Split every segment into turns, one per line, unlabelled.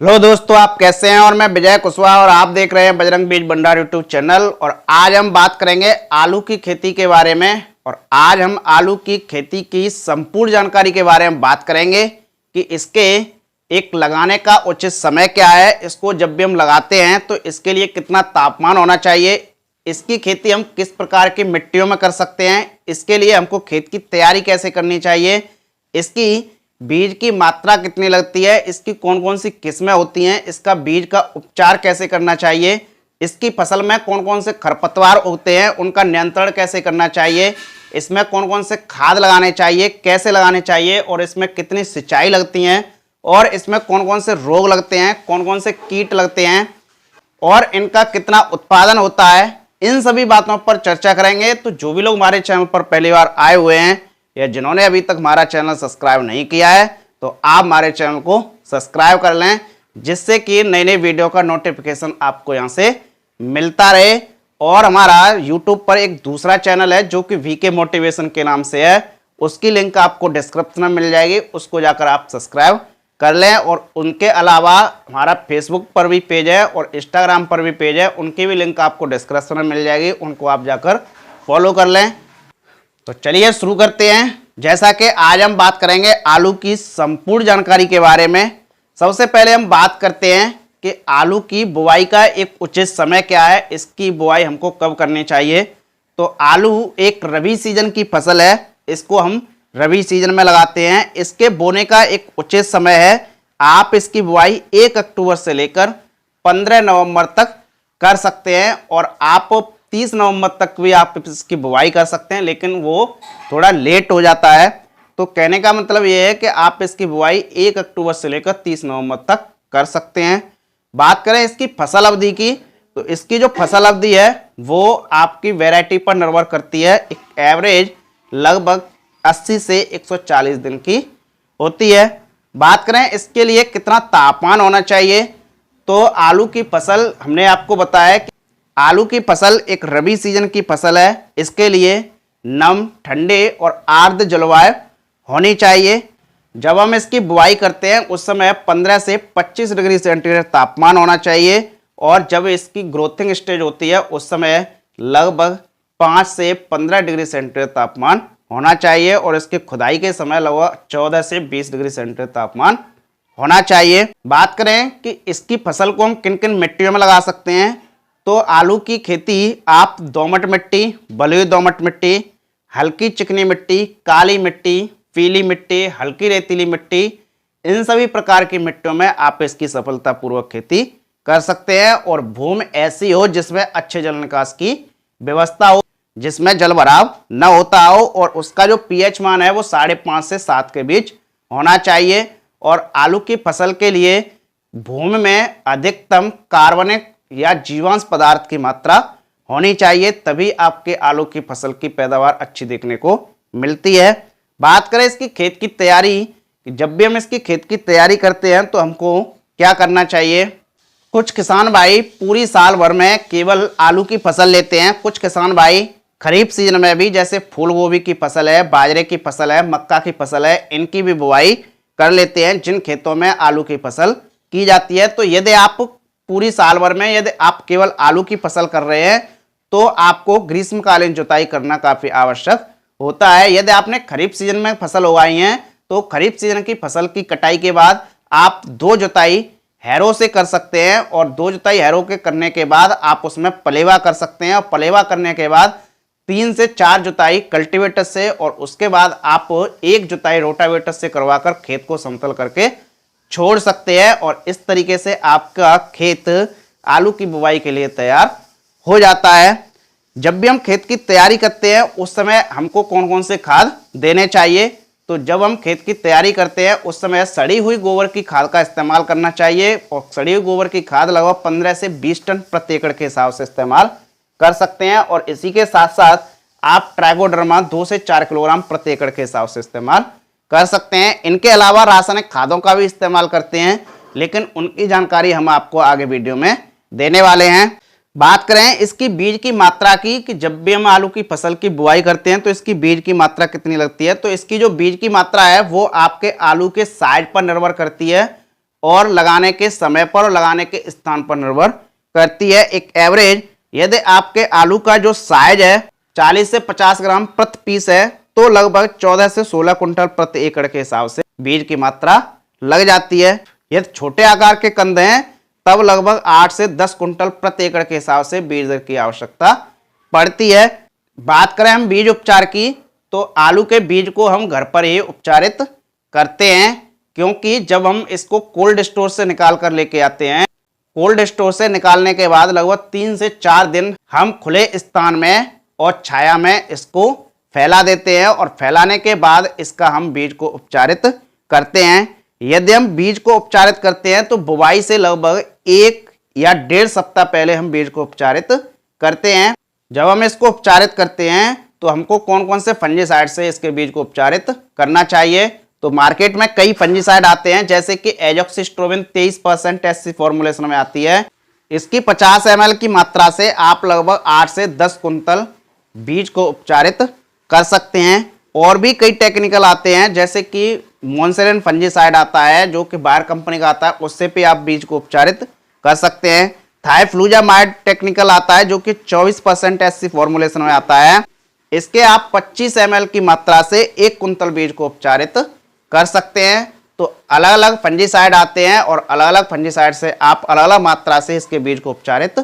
Hello दोस्तों, आप कैसे हैं। और मैं विजय कुशवाहा और आप देख रहे हैं बजरंग बीज भंडार यूट्यूब चैनल। और आज हम बात करेंगे आलू की खेती के बारे में। और आज हम आलू की खेती की संपूर्ण जानकारी के बारे में बात करेंगे कि इसके एक लगाने का उचित समय क्या है, इसको जब भी हम लगाते हैं तो इसके लिए कितना तापमान होना चाहिए, इसकी खेती हम किस प्रकार की मिट्टियों में कर सकते हैं, इसके लिए हमको खेत की तैयारी कैसे करनी चाहिए, इसकी बीज की मात्रा कितनी लगती है, इसकी कौन कौन सी किस्में होती हैं, इसका बीज का उपचार कैसे करना चाहिए, इसकी फसल में कौन कौन से खरपतवार होते हैं उनका नियंत्रण कैसे करना चाहिए, इसमें कौन कौन से खाद लगाने चाहिए, कैसे लगाने चाहिए, और इसमें कितनी सिंचाई लगती हैं, और इसमें कौन कौन से रोग लगते हैं, कौन कौन से कीट लगते हैं, और इनका कितना उत्पादन होता है, इन सभी बातों पर चर्चा करेंगे। तो जो भी लोग हमारे चैनल पर पहली बार आए हुए हैं या जिन्होंने अभी तक हमारा चैनल सब्सक्राइब नहीं किया है तो आप हमारे चैनल को सब्सक्राइब कर लें, जिससे कि नई नई वीडियो का नोटिफिकेशन आपको यहां से मिलता रहे। और हमारा यूट्यूब पर एक दूसरा चैनल है जो कि वीके मोटिवेशन के नाम से है, उसकी लिंक आपको डिस्क्रिप्शन में मिल जाएगी, उसको जाकर आप सब्सक्राइब कर लें। और उनके अलावा हमारा फेसबुक पर भी पेज है और इंस्टाग्राम पर भी पेज है, उनकी भी लिंक आपको डिस्क्रिप्शन में मिल जाएगी, उनको आप जाकर फॉलो कर लें। तो चलिए शुरू करते हैं। जैसा कि आज हम बात करेंगे आलू की संपूर्ण जानकारी के बारे में। सबसे पहले हम बात करते हैं कि आलू की बुवाई का एक उचित समय क्या है, इसकी बुवाई हमको कब करनी चाहिए। तो आलू एक रबी सीजन की फसल है, इसको हम रबी सीजन में लगाते हैं। इसके बोने का एक उचित समय है, आप इसकी बुवाई 1 अक्टूबर से लेकर 15 नवंबर तक कर सकते हैं। और आप 30 नवंबर तक भी आप इसकी बुवाई कर सकते हैं, लेकिन वो थोड़ा लेट हो जाता है। तो कहने का मतलब ये है कि आप इसकी बुवाई 1 अक्टूबर से लेकर 30 नवंबर तक कर सकते हैं। बात करें इसकी फसल अवधि की, तो इसकी जो फसल अवधि है वो आपकी वैरायटी पर निर्भर करती है। एक एवरेज लगभग 80 से 140 दिन की होती है। बात करें इसके लिए कितना तापमान होना चाहिए, तो आलू की फसल हमने आपको बताया कि आलू की फसल एक रबी सीजन की फसल है, इसके लिए नम, ठंडे और आर्द्र जलवायु होनी चाहिए। जब हम इसकी बुआई करते हैं उस समय 15 से 25 डिग्री सेंटीग्रेड तापमान होना चाहिए, और जब इसकी ग्रोथिंग स्टेज होती है उस समय लगभग 5 से 15 डिग्री सेंटीग्रेड तापमान होना चाहिए, और इसकी खुदाई के समय लगभग 14 से 20 डिग्री सेंटीग्रेड तापमान होना चाहिए। बात करें कि इसकी फसल को हम किन किन मिट्टियों में लगा सकते हैं, तो आलू की खेती आप दोमट मिट्टी, बलुई दोमट मिट्टी, हल्की चिकनी मिट्टी, काली मिट्टी, पीली मिट्टी, हल्की रेतीली मिट्टी, इन सभी प्रकार की मिट्टियों में आप इसकी सफलतापूर्वक खेती कर सकते हैं। और भूमि ऐसी हो जिसमें अच्छे जल निकास की व्यवस्था हो, जिसमें जल भराव न होता हो, और उसका जो पीएच मान है वो 5.5 से 7 के बीच होना चाहिए। और आलू की फसल के लिए भूमि में अधिकतम कार्बनिक या जीवांश पदार्थ की मात्रा होनी चाहिए, तभी आपके आलू की फसल की पैदावार अच्छी देखने को मिलती है। बात करें इसकी खेत की तैयारी, जब भी हम इसकी खेत की तैयारी करते हैं तो हमको क्या करना चाहिए। कुछ किसान भाई पूरी साल भर में केवल आलू की फसल लेते हैं, कुछ किसान भाई खरीफ सीजन में भी, जैसे फूल गोभी की फसल है, बाजरे की फसल है, मक्का की फसल है, इनकी भी बुआई कर लेते हैं जिन खेतों में आलू की फसल की जाती है। तो यदि आप पूरी साल भर में यदि आप केवल आलू की फसल कर रहे हैं तो आपको ग्रीष्मकालीन जुताई करना काफी आवश्यक होता है। यदि आपने खरीफ सीजन में फसल उगाई है तो खरीफ सीजन की फसल की कटाई के बाद आप 2 जुताई हैरो से कर सकते हैं, और 2 जुताई हैरो के करने के बाद आप उसमें पलेवा कर सकते हैं, और पलेवा करने के बाद 3 से 4 जुताई कल्टीवेटर से, और उसके बाद आप 1 जुताई रोटावेटर से करवाकर खेत को समतल करके छोड़ सकते हैं। और इस तरीके से आपका खेत आलू की बुवाई के लिए तैयार हो जाता है। जब भी हम खेत की तैयारी करते हैं उस समय हमको कौन कौन से खाद देने चाहिए, तो जब हम खेत की तैयारी करते हैं उस समय सड़ी हुई गोबर की खाद का इस्तेमाल करना चाहिए, और सड़ी हुई गोबर की खाद लगभग 15 से 20 टन प्रति एकड़ के हिसाब से इस्तेमाल कर सकते हैं। और इसी के साथ साथ आप ट्राइकोडर्मा 2 से 4 किलोग्राम प्रति एकड़ के हिसाब से इस्तेमाल कर सकते हैं। इनके अलावा रासायनिक खादों का भी इस्तेमाल करते हैं, लेकिन उनकी जानकारी हम आपको आगे वीडियो में देने वाले हैं। बात करें इसकी बीज की मात्रा की, कि जब भी हम आलू की फसल की बुआई करते हैं तो इसकी बीज की मात्रा कितनी लगती है, तो इसकी जो बीज की मात्रा है वो आपके आलू के साइज पर निर्भर करती है। और लगाने के समय पर और लगाने के स्थान पर निर्भर करती है। एक एवरेज यदि आपके आलू का जो साइज है 40 से 50 ग्राम प्रति पीस है तो लगभग 14 से 16 कुंटल प्रति एकड़ के हिसाब से बीज की मात्रा लग जाती है। यदि छोटे आकार के कंद हैं तब लगभग 8 से 10 कुंटल प्रति एकड़ के हिसाब से बीज की आवश्यकता पड़ती है। बात करें हम बीज उपचार की तो आलू के बीज को हम घर पर ही उपचारित करते हैं, क्योंकि जब हम इसको कोल्ड स्टोर से निकाल कर लेके आते हैं, कोल्ड स्टोर से निकालने के बाद लगभग 3 से 4 दिन हम खुले स्थान में और छाया में इसको फैला देते हैं और फैलाने के बाद इसका हम बीज को उपचारित करते हैं। यदि हम बीज को उपचारित करते हैं तो बुवाई से लगभग 1 या 1.5 सप्ताह पहले हम बीज को उपचारित करते हैं। जब हम इसको उपचारित करते हैं तो हमको कौन कौन से फंजीसाइड से इसके बीज को उपचारित करना चाहिए। तो मार्केट में कई फंजीसाइड आते हैं, जैसे कि एजॉक्सिस्ट्रोबिन 23% एससी फॉर्मुलेशन में आती है। इसकी 50 ml की मात्रा से आप लगभग 8 से 10 कुंतल बीज को उपचारित कर सकते हैं। और भी कई टेक्निकल आते हैं, जैसे कि मोन्सेरेन फंजीसाइड आता है जो कि बायर कंपनी का आता है, उससे भी आप बीज को उपचारित कर सकते हैं। थाइफ्लूजामाइड टेक्निकल आता है जो कि 24% एससी फॉर्मुलेशन में आता है। इसके आप 25 ml की मात्रा से 1 कुंतल बीज को उपचारित कर सकते हैं। तो अलग अलग फंजीसाइड आते हैं और अलग अलग फंजीसाइड से आप अलग अलग मात्रा से इसके बीज को उपचारित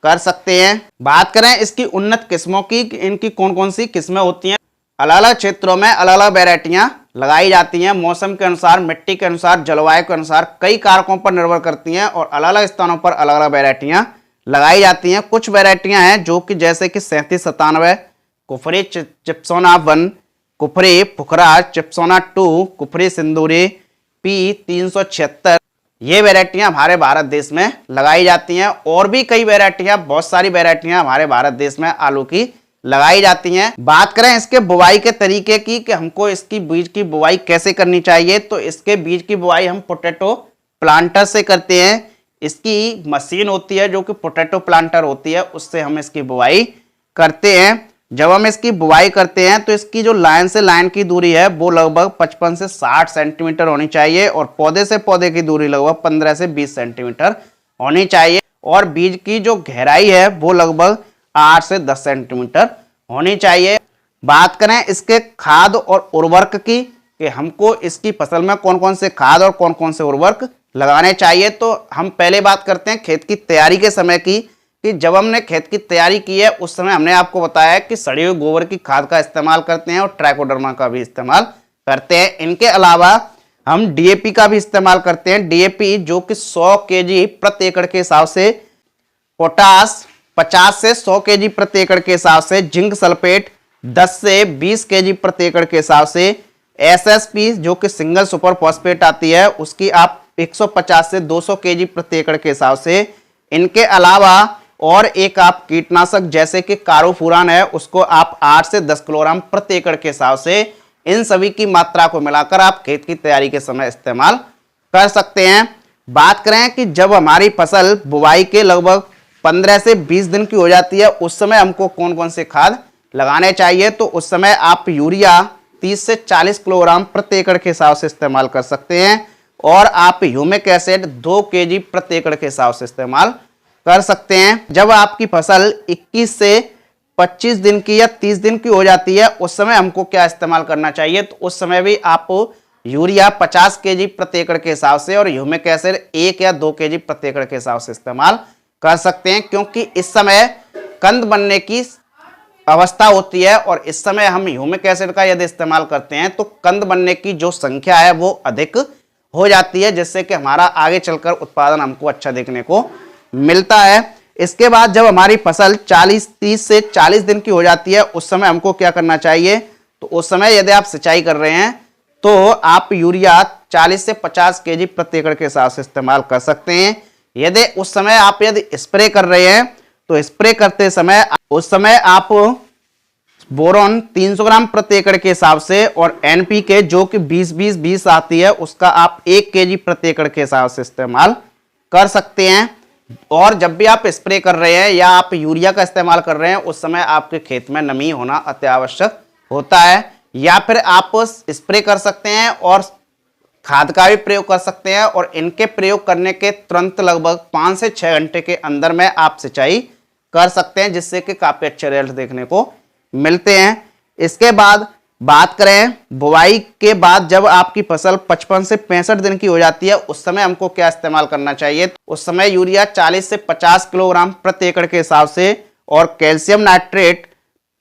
कर सकते हैं। बात करें इसकी उन्नत किस्मों की, इनकी कौन कौन सी किस्में होती हैं। अलग अलग क्षेत्रों में अलग अलग वेराइटियां लगाई जाती हैं, मौसम के अनुसार, मिट्टी के अनुसार, जलवायु के अनुसार, कई कारकों पर निर्भर करती हैं और अलग अलग स्थानों पर अलग अलग वेराइटियां लगाई जाती हैं। कुछ वेराइटियां हैं जो कि जैसे कि 3797, कुफरी चिप्सोना 1, कुफरी पुखराज, चिप्सोना 2, कुफरी सिंदूरी, P376, ये वेराइटियां हमारे भारत देश में लगाई जाती हैं। और भी कई वेराइटियां, बहुत सारी वेराइटियां हमारे भारत देश में आलू की लगाई जाती हैं। बात करें इसके बुवाई के तरीके की कि हमको इसकी बीज की बुवाई कैसे करनी चाहिए, तो इसके बीज की बुवाई हम पोटैटो प्लांटर से करते हैं। इसकी मशीन होती है जो कि पोटैटो प्लांटर होती है, उससे हम इसकी बुवाई करते हैं। जब हम इसकी बुवाई करते हैं तो इसकी जो लाइन से लाइन की दूरी है वो लगभग 55 से 60 सेंटीमीटर होनी चाहिए और पौधे से पौधे की दूरी लगभग 15 से 20 सेंटीमीटर होनी चाहिए और बीज की जो गहराई है वो लगभग 8 से 10 सेंटीमीटर होनी चाहिए। बात करें इसके खाद और उर्वरक की कि हमको इसकी फसल में कौन कौन से खाद और कौन कौन से उर्वरक लगाने चाहिए, तो हम पहले बात करते हैं खेत की तैयारी के समय की कि जब हमने खेत की तैयारी की है उस समय हमने आपको बताया कि सड़े हुए गोबर की खाद का इस्तेमाल करते हैं और ट्राइकोडर्मा का भी इस्तेमाल करते हैं। इनके अलावा हम डीएपी का भी इस्तेमाल करते हैं। डीएपी जो कि 100 केजी प्रति एकड़ के हिसाब से, पोटास 50 से 100 केजी प्रति एकड़ के हिसाब से, जिंक सल्फेट 10 से 20 केजी प्रति एकड़ के हिसाब से, एसएसपी जो कि सिंगल सुपर फॉस्फेट आती है उसकी आप 150 से 200 केजी प्रति एकड़ के हिसाब से। इनके अलावा और एक आप कीटनाशक जैसे कि कारोफुरान है उसको आप 8 से 10 किलोग्राम प्रति एकड़ के हिसाब से, इन सभी की मात्रा को मिलाकर आप खेत की तैयारी के समय इस्तेमाल कर सकते हैं। बात करें कि जब हमारी फसल बुवाई के लगभग 15 से 20 दिन की हो जाती है उस समय हमको कौन कौन से खाद लगाने चाहिए, तो उस समय आप यूरिया 30 से 40 किलोग्राम प्रति एकड़ के हिसाब से इस्तेमाल कर सकते हैं और आप ह्यूमिक एसिड 2 केजी प्रति एकड़ के हिसाब से इस्तेमाल कर सकते हैं। जब आपकी फसल 21 से 25 दिन की या 30 दिन की हो जाती है उस समय हमको क्या इस्तेमाल करना चाहिए, तो उस समय भी आप यूरिया 50 केजी प्रति एकड़ के हिसाब से और ह्यूमिक एसिड 1 या 2 केजी प्रति एकड़ के हिसाब से इस्तेमाल कर सकते हैं, क्योंकि इस समय कंद बनने की अवस्था होती है और इस समय हम ह्यूमिक एसिड का यदि इस्तेमाल करते हैं तो कंद बनने की जो संख्या है वो अधिक हो जाती है, जिससे कि हमारा आगे चलकर उत्पादन हमको अच्छा देखने को मिलता है। इसके बाद जब हमारी फसल 30 से 40 दिन की हो जाती है उस समय हमको क्या करना चाहिए, तो उस समय यदि आप सिंचाई कर रहे हैं तो आप यूरिया 40 से 50 केजी प्रति एकड़ के हिसाब से इस्तेमाल कर सकते हैं। यदि उस समय आप यदि स्प्रे कर रहे हैं तो स्प्रे करते समय उस समय आप बोरॉन 300 ग्राम प्रति एकड़ के हिसाब से और एनपीके जो कि 20-20-20 आती है उसका आप 1 केजी प्रति एकड़ के हिसाब से इस्तेमाल कर सकते हैं। और जब भी आप स्प्रे कर रहे हैं या आप यूरिया का इस्तेमाल कर रहे हैं उस समय आपके खेत में नमी होना अति आवश्यक होता है, या फिर आप स्प्रे कर सकते हैं और खाद का भी प्रयोग कर सकते हैं और इनके प्रयोग करने के तुरंत लगभग 5 से 6 घंटे के अंदर में आप सिंचाई कर सकते हैं, जिससे कि काफी अच्छे रिजल्ट देखने को मिलते हैं। इसके बाद बात करें बुआई के बाद, जब आपकी फसल 55 से 65 दिन की हो जाती है, उस समय हमको क्या इस्तेमाल करना चाहिए। उस समय यूरिया 40 से 50 किलोग्राम प्रति एकड़ के हिसाब से और कैल्शियम नाइट्रेट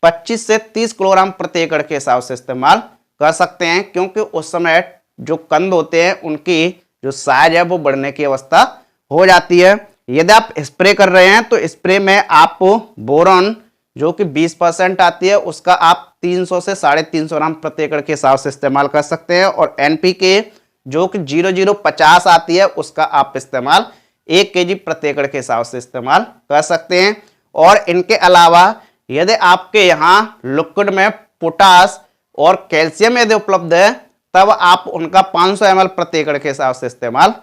25 से 30 किलोग्राम प्रति एकड़ के हिसाब से इस्तेमाल कर सकते हैं, क्योंकि उस समय जो कंद होते हैं उनकी जो साइज है वो बढ़ने की अवस्था हो जाती है। यदि आप स्प्रे कर रहे हैं तो स्प्रे में आप बोरॉन जो कि 20% आती है उसका आप 300 से 350 ग्राम प्रति एकड़ के हिसाब से इस्तेमाल कर सकते हैं, और एनपीके जो कि 0050 आती है उसका आप इस्तेमाल 1 kg प्रति एकड़ के हिसाब से इस्तेमाल कर सकते हैं। और इनके अलावा यदि आपके यहाँ लिक्विड में पोटास और कैल्शियम यदि उपलब्ध है तब आप उनका 500 ml प्रति एकड़ के हिसाब से इस्तेमाल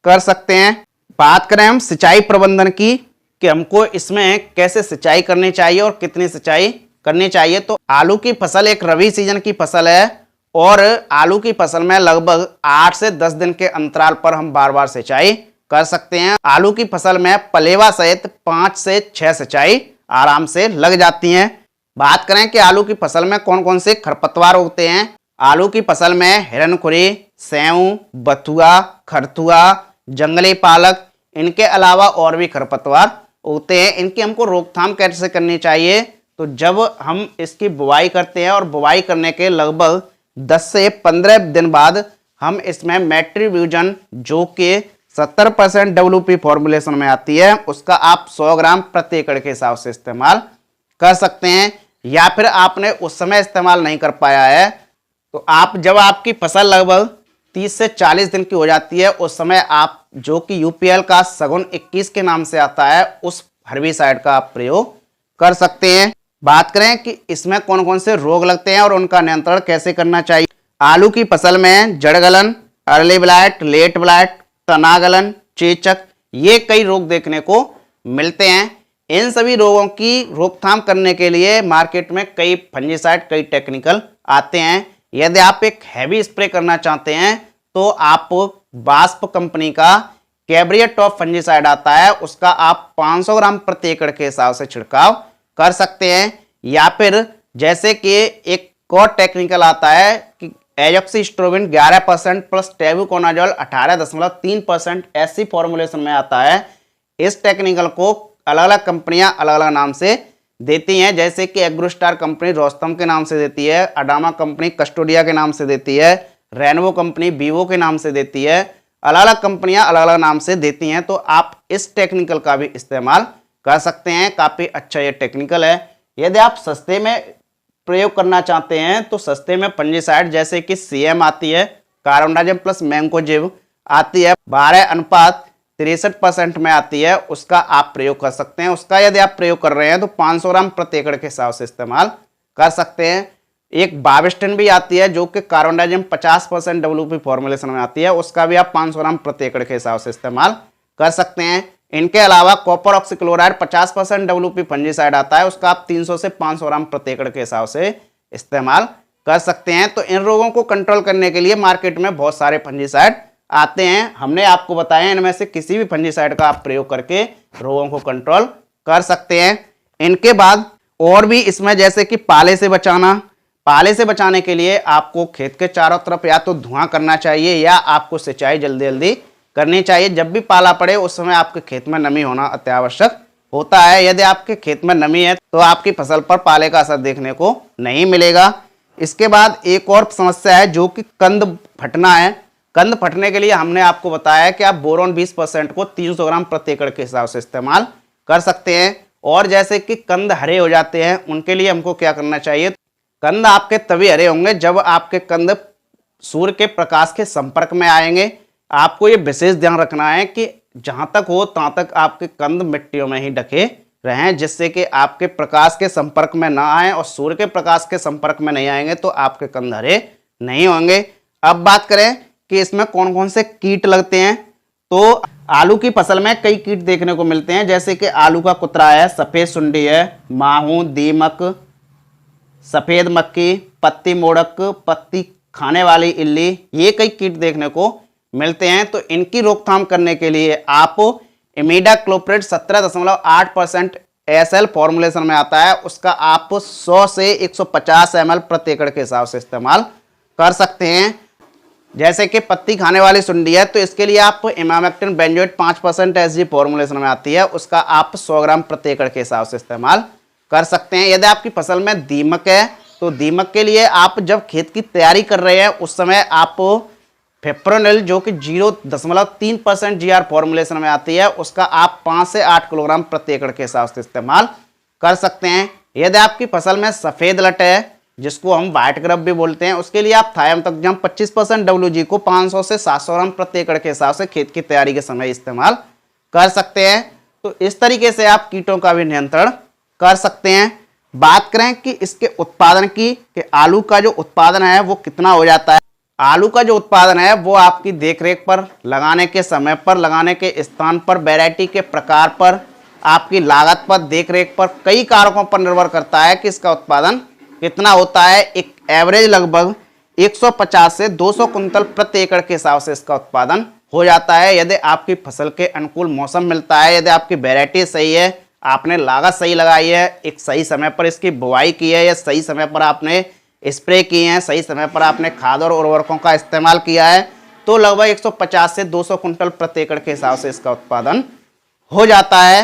कर सकते हैं। बात करें हम सिंचाई प्रबंधन की कि हमको इसमें कैसे सिंचाई करनी चाहिए और कितनी सिंचाई करनी चाहिए, तो आलू की फसल एक रबी सीजन की फसल है और आलू की फसल में लगभग 8 से 10 दिन के अंतराल पर हम बार बार सिंचाई कर सकते हैं। आलू की फसल में पलेवा सहित 5 से 6 सिंचाई आराम से लग जाती हैं। बात करें कि आलू की फसल में कौन कौन से खरपतवार उगते हैं। आलू की फसल में हिरनखुरी, सेऊ, बथुआ, खरथुआ, जंगली पालक, इनके अलावा और भी खरपतवार उगते हैं। इनकी हमको रोकथाम कैसे करनी चाहिए, तो जब हम इसकी बुवाई करते हैं और बुवाई करने के लगभग 10 से 15 दिन बाद हम इसमें मेट्रीब्यूजन जो कि 70% WP फॉर्मुलेशन में आती है उसका आप 100 ग्राम प्रति एकड़ के हिसाब से इस्तेमाल कर सकते हैं। या फिर आपने उस समय इस्तेमाल नहीं कर पाया है तो आप जब आपकी फसल लगभग 30 से 40 दिन की हो जाती है उस समय आप जो कि UPL का सगुन 21 के नाम से आता है उस हर्बिसाइड का आप प्रयोग कर सकते हैं। बात करें कि इसमें कौन कौन से रोग लगते हैं और उनका नियंत्रण कैसे करना चाहिए। आलू की फसल में जड़गलन, अर्ली ब्लाइट, लेट ब्लाइट, तनागलन, चेचक, ये कई रोग देखने को मिलते हैं। इन सभी रोगों की रोकथाम करने के लिए मार्केट में कई फंजीसाइड, कई टेक्निकल आते हैं। यदि आप एक हैवी स्प्रे करना चाहते हैं तो आप बास्प कंपनी का कैब्रिया टॉप फंजीसाइड आता है उसका आप 500 ग्राम प्रति एकड़ के हिसाब से छिड़काव कर सकते हैं। या फिर जैसे कि एक और टेक्निकल आता है कि एजॉक्सिस्ट्रोबिन 11% प्लस टेबुकोनाजोल 18.3% ऐसी फॉर्मुलेशन में आता है। इस टेक्निकल को अलग अलग कंपनियां अलग अलग नाम से देती हैं, जैसे कि एग्रोस्टार कंपनी रोस्तम के नाम से देती है, अडामा कंपनी कस्टोडिया के नाम से देती है, रेनवो कंपनी वीवो के नाम से देती है। अलग अलग कंपनियां अलग अलग नाम से देती हैं, तो आप इस टेक्निकल का भी इस्तेमाल कर सकते हैं। काफ़ी अच्छा ये टेक्निकल है। यदि आप सस्ते में प्रयोग करना चाहते हैं तो सस्ते में फंजीसाइड जैसे कि CM आती है, कार्बोडाजिम प्लस मैंकोजेब आती है, 12:63% में आती है, उसका आप प्रयोग कर सकते हैं। उसका यदि आप प्रयोग कर रहे हैं तो 500 ग्राम प्रति एकड़ के हिसाब से इस्तेमाल कर सकते हैं। एक बाविस्टिन भी आती है जो कि कार्बोडाजिम 50% WP फॉर्मुलेशन में आती है, उसका भी आप 500 ग्राम प्रति एकड़ के हिसाब से इस्तेमाल कर सकते हैं। इनके अलावा कॉपर ऑक्सीक्लोराइड 50% WP फंजीसाइड आता है, उसका आप 300 से 500 ग्राम प्रति एकड़ के हिसाब से इस्तेमाल कर सकते हैं। तो इन रोगों को कंट्रोल करने के लिए मार्केट में बहुत सारे फंजीसाइड आते हैं। हमने आपको बताया इनमें से किसी भी फंजीसाइड का आप प्रयोग करके रोगों को कंट्रोल कर सकते हैं। इनके बाद और भी इसमें जैसे कि पाले से बचाना, पाले से बचाने के लिए आपको खेत के चारों तरफ या तो धुआं करना चाहिए या आपको सिंचाई जल्दी जल्दी करनी चाहिए। जब भी पाला पड़े उस समय आपके खेत में नमी होना अत्यावश्यक होता है। यदि आपके खेत में नमी है तो आपकी फसल पर पाले का असर देखने को नहीं मिलेगा। इसके बाद एक और समस्या है जो कि कंद फटना है। कंद फटने के लिए हमने आपको बताया कि आप बोरॉन 20% को 300 ग्राम प्रति एकड़ के हिसाब से इस्तेमाल कर सकते हैं। और जैसे कि कंद हरे हो जाते हैं उनके लिए हमको क्या करना चाहिए। कंद आपके तभी हरे होंगे जब आपके कंद सूर्य के प्रकाश के संपर्क में आएंगे। आपको ये विशेष ध्यान रखना है कि जहां तक हो तहां तक आपके कंद मिट्टियों में ही ढके रहें, जिससे कि आपके प्रकाश के संपर्क में ना आए और सूर्य के प्रकाश के संपर्क में नहीं आएंगे तो आपके कंद हरे नहीं होंगे। अब बात करें कि इसमें कौन कौन से कीट लगते हैं, तो आलू की फसल में कई कीट देखने को मिलते हैं, जैसे कि आलू का कुतरा है, सफेद सुंडी है, माहू, दीमक, सफेद मक्खी, पत्ती मोड़क, पत्ती खाने वाली इल्ली, ये कई कीट देखने को मिलते हैं। तो इनकी रोकथाम करने के लिए आप इमिडाक्लोप्रिड 17.8% एसएल फॉर्मुलेशन में आता है, उसका आप 100 से 150 ml प्रति एकड़ के हिसाब से इस्तेमाल कर सकते हैं। जैसे कि पत्ती खाने वाली सुंडी है तो इसके लिए आप इमामेक्टिन बेंजोएट 5% एसजी फॉर्मुलेशन में आती है, उसका आप 100 ग्राम प्रति एकड़ के हिसाब से इस्तेमाल कर सकते हैं। यदि आपकी फसल में दीमक है तो दीमक के लिए आप जब खेत की तैयारी कर रहे हैं उस समय आप फिप्रोनिल जो कि 0.3% जीआर फॉर्मुलेशन में आती है, उसका आप 5 से 8 किलोग्राम प्रति एकड़ के हिसाब से इस्तेमाल कर सकते हैं। यदि आपकी फसल में सफ़ेद लट है जिसको हम व्हाइट ग्रब भी बोलते हैं, उसके लिए आप थायमतकजम 25% WG को 500 से 700 ग्राम प्रति एकड़ के हिसाब से खेत की तैयारी के समय इस्तेमाल कर सकते हैं। तो इस तरीके से आप कीटों का भी नियंत्रण कर सकते हैं। बात करें कि इसके उत्पादन की, कि आलू का जो उत्पादन है वो कितना हो जाता है। आलू का जो उत्पादन है वो आपकी देखरेख पर, लगाने के समय पर, लगाने के स्थान पर, वैरायटी के प्रकार पर, आपकी लागत पर, देखरेख पर, कई कारकों पर निर्भर करता है कि इसका उत्पादन कितना होता है। एक एवरेज लगभग 150 से 200 कुंतल प्रति एकड़ के हिसाब से इसका उत्पादन हो जाता है। यदि आपकी फसल के अनुकूल मौसम मिलता है, यदि आपकी वैरायटी सही है, आपने लागत सही लगाई है, एक सही समय पर इसकी बुआई की है, या सही समय पर आपने स्प्रे किए हैं, सही समय पर आपने खाद और उर्वरकों का इस्तेमाल किया है, तो लगभग 150 से 200 कुंटल प्रति एकड़ के हिसाब से इसका उत्पादन हो जाता है।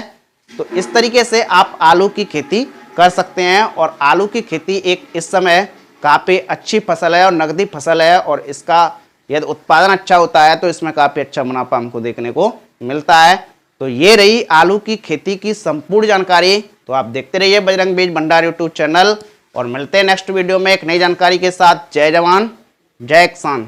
तो इस तरीके से आप आलू की खेती कर सकते हैं। और आलू की खेती एक इस समय काफ़ी अच्छी फसल है और नकदी फसल है, और इसका यदि उत्पादन अच्छा होता है तो इसमें काफ़ी अच्छा मुनाफा हमको देखने को मिलता है। तो ये रही आलू की खेती की संपूर्ण जानकारी। तो आप देखते रहिए बजरंग बीज भंडार यूट्यूब चैनल, और मिलते हैं नेक्स्ट वीडियो में एक नई जानकारी के साथ। जय जवान जय किसान।